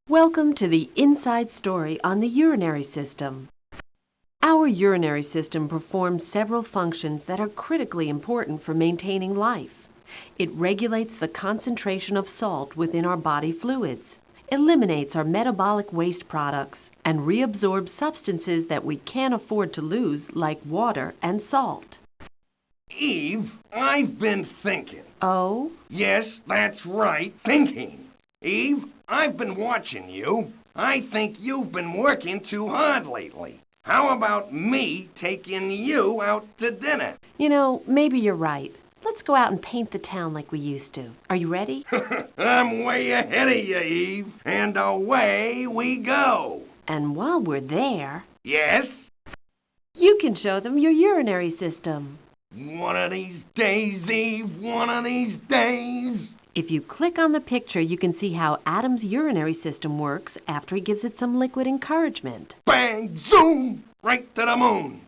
Welcome to the inside story on the urinary system. Our urinary system performs several functions that are critically important for maintaining life. It regulates the concentration of salt within our body fluids, eliminates our metabolic waste products, and reabsorbs substances that we can't afford to lose, like water and salt. Eve, I've been thinking. Oh? Yes, that's right, thinking. Eve, I've been watching you. I think you've been working too hard lately. How about me taking you out to dinner? You know, maybe you're right. Let's go out and paint the town like we used to. Are you ready? I'm way ahead of you, Eve. And away we go. And while we're there, Yes? you can show them your urinary system. One of these days, Eve, one of these days. If you click on the picture, you can see how Adam's urinary system works after he gives it some liquid encouragement. Bang, zoom, right to the moon.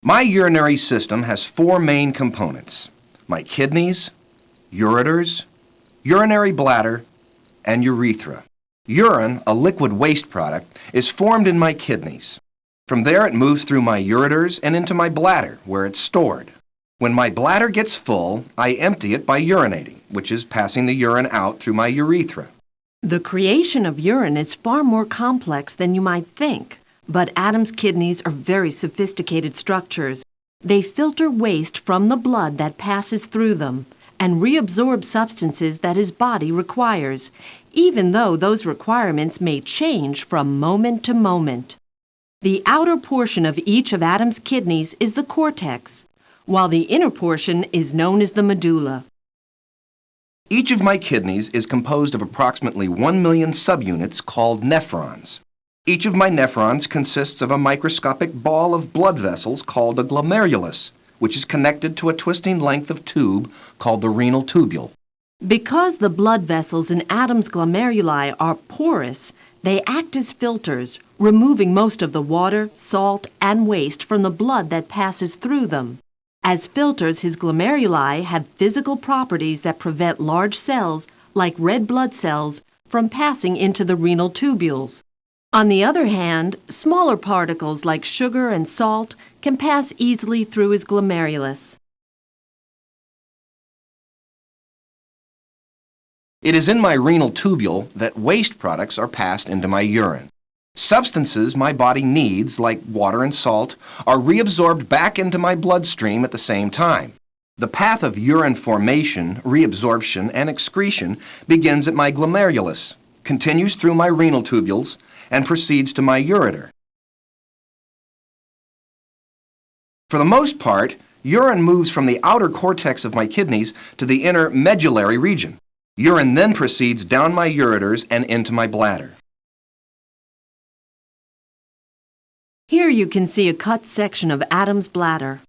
My urinary system has four main components: my kidneys, ureters, urinary bladder, and urethra. Urine, a liquid waste product, is formed in my kidneys. From there it moves through my ureters and into my bladder, where it's stored. When my bladder gets full, I empty it by urinating, which is passing the urine out through my urethra. The creation of urine is far more complex than you might think. But Adam's kidneys are very sophisticated structures. They filter waste from the blood that passes through them and reabsorb substances that his body requires, even though those requirements may change from moment to moment. The outer portion of each of Adam's kidneys is the cortex, while the inner portion is known as the medulla. Each of my kidneys is composed of approximately 1 million subunits called nephrons. Each of my nephrons consists of a microscopic ball of blood vessels called a glomerulus, which is connected to a twisting length of tube called the renal tubule. Because the blood vessels in Adam's glomeruli are porous, they act as filters, removing most of the water, salt, and waste from the blood that passes through them. As filters, his glomeruli have physical properties that prevent large cells, like red blood cells, from passing into the renal tubules. On the other hand, smaller particles like sugar and salt can pass easily through his glomerulus. It is in my renal tubule that waste products are passed into my urine. Substances my body needs, like water and salt, are reabsorbed back into my bloodstream at the same time. The path of urine formation, reabsorption, and excretion begins at my glomerulus, continues through my renal tubules, and proceeds to my ureter. For the most part, urine moves from the outer cortex of my kidneys to the inner medullary region. Urine then proceeds down my ureters and into my bladder. Here you can see a cut section of Adam's bladder.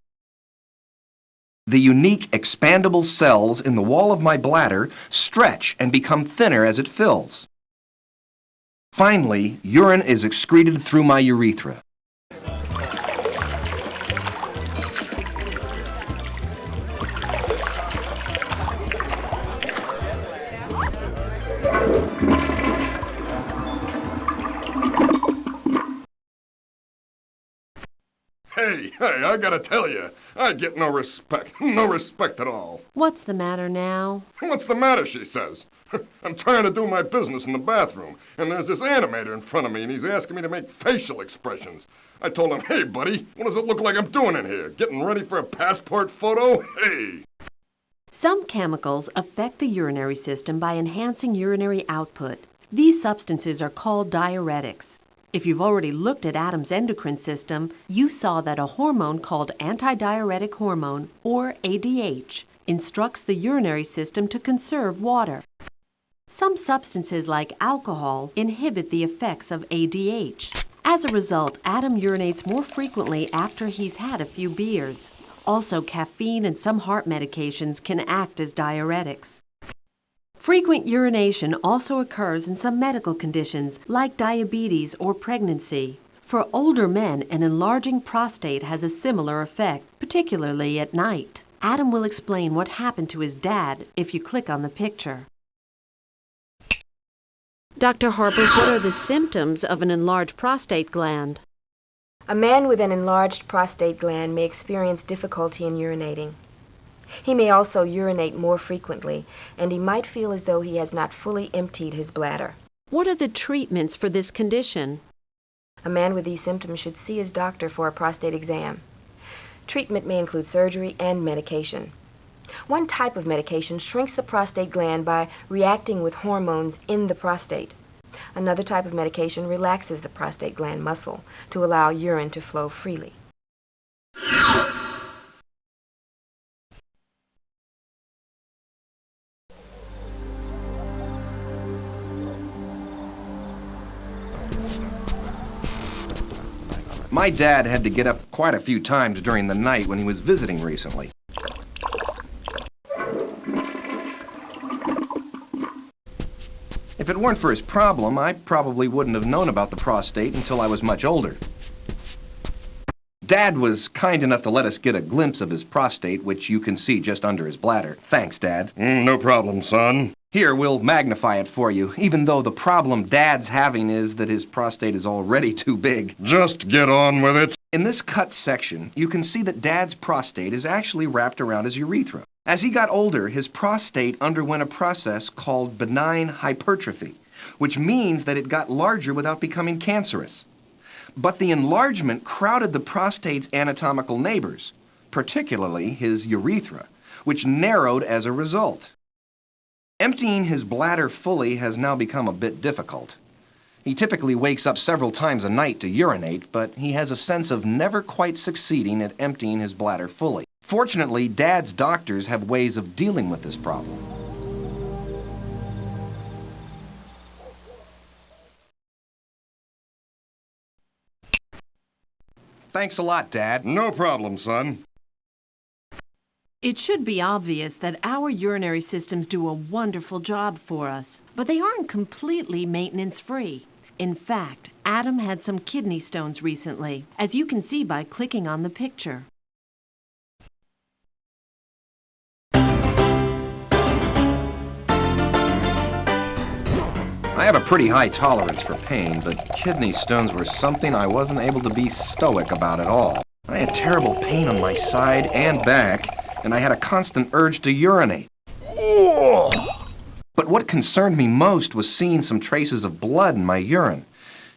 The unique expandable cells in the wall of my bladder stretch and become thinner as it fills. Finally, urine is excreted through my urethra. Hey, I gotta tell you, I get no respect at all. What's the matter now? What's the matter, she says. I'm trying to do my business in the bathroom, and there's this animator in front of me, and he's asking me to make facial expressions. I told him, hey, buddy, what does it look like I'm doing in here? Getting ready for a passport photo? Hey! Some chemicals affect the urinary system by enhancing urinary output. These substances are called diuretics. If you've already looked at Adam's endocrine system, you saw that a hormone called antidiuretic hormone, or ADH, instructs the urinary system to conserve water. Some substances like alcohol inhibit the effects of ADH. As a result, Adam urinates more frequently after he's had a few beers. Also, caffeine and some heart medications can act as diuretics. Frequent urination also occurs in some medical conditions like diabetes or pregnancy. For older men, an enlarging prostate has a similar effect, particularly at night. Adam will explain what happened to his dad if you click on the picture. Dr. Harper, what are the symptoms of an enlarged prostate gland? A man with an enlarged prostate gland may experience difficulty in urinating. He may also urinate more frequently, and he might feel as though he has not fully emptied his bladder. What are the treatments for this condition? A man with these symptoms should see his doctor for a prostate exam. Treatment may include surgery and medication. One type of medication shrinks the prostate gland by reacting with hormones in the prostate. Another type of medication relaxes the prostate gland muscle to allow urine to flow freely. My dad had to get up quite a few times during the night when he was visiting recently. If it weren't for his problem, I probably wouldn't have known about the prostate until I was much older. Dad was kind enough to let us get a glimpse of his prostate, which you can see just under his bladder. Thanks, Dad. No problem, son. Here, we'll magnify it for you, even though the problem Dad's having is that his prostate is already too big. Just get on with it. In this cut section, you can see that Dad's prostate is actually wrapped around his urethra. As he got older, his prostate underwent a process called benign hypertrophy, which means that it got larger without becoming cancerous. But the enlargement crowded the prostate's anatomical neighbors, particularly his urethra, which narrowed as a result. Emptying his bladder fully has now become a bit difficult. He typically wakes up several times a night to urinate, but he has a sense of never quite succeeding at emptying his bladder fully. Fortunately, Dad's doctors have ways of dealing with this problem. Thanks a lot, Dad. No problem, son. It should be obvious that our urinary systems do a wonderful job for us, but they aren't completely maintenance-free. In fact, Adam had some kidney stones recently, as you can see by clicking on the picture. I have a pretty high tolerance for pain, but kidney stones were something I wasn't able to be stoic about at all. I had terrible pain on my side and back, and I had a constant urge to urinate. But what concerned me most was seeing some traces of blood in my urine.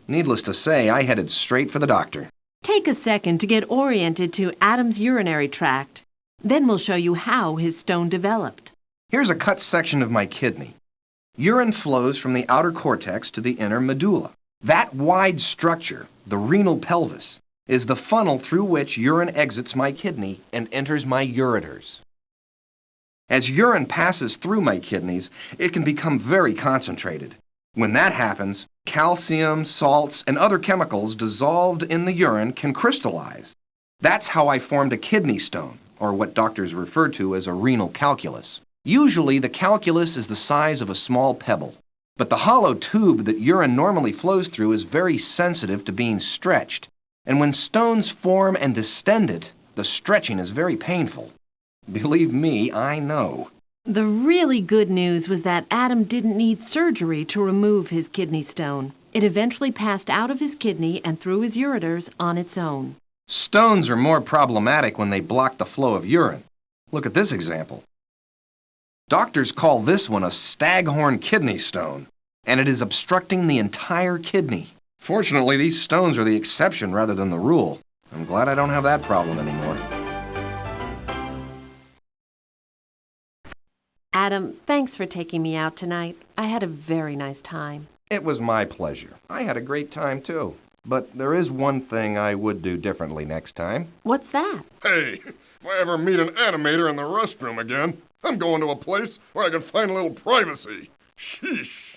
Needless to say, I headed straight for the doctor. Take a second to get oriented to Adam's urinary tract. Then we'll show you how his stone developed. Here's a cut section of my kidney. Urine flows from the outer cortex to the inner medulla. That wide structure, the renal pelvis, is the funnel through which urine exits my kidney and enters my ureters. As urine passes through my kidneys, it can become very concentrated. When that happens, calcium, salts, and other chemicals dissolved in the urine can crystallize. That's how I formed a kidney stone, or what doctors refer to as a renal calculus. Usually, the calculus is the size of a small pebble, but the hollow tube that urine normally flows through is very sensitive to being stretched. And when stones form and distend it, the stretching is very painful. Believe me, I know. The really good news was that Adam didn't need surgery to remove his kidney stone. It eventually passed out of his kidney and through his ureters on its own. Stones are more problematic when they block the flow of urine. Look at this example. Doctors call this one a staghorn kidney stone, and it is obstructing the entire kidney. Fortunately, these stones are the exception rather than the rule. I'm glad I don't have that problem anymore. Adam, thanks for taking me out tonight. I had a very nice time. It was my pleasure. I had a great time, too. But there is one thing I would do differently next time. What's that? Hey, if I ever meet an animator in the restroom again, I'm going to a place where I can find a little privacy. Sheesh.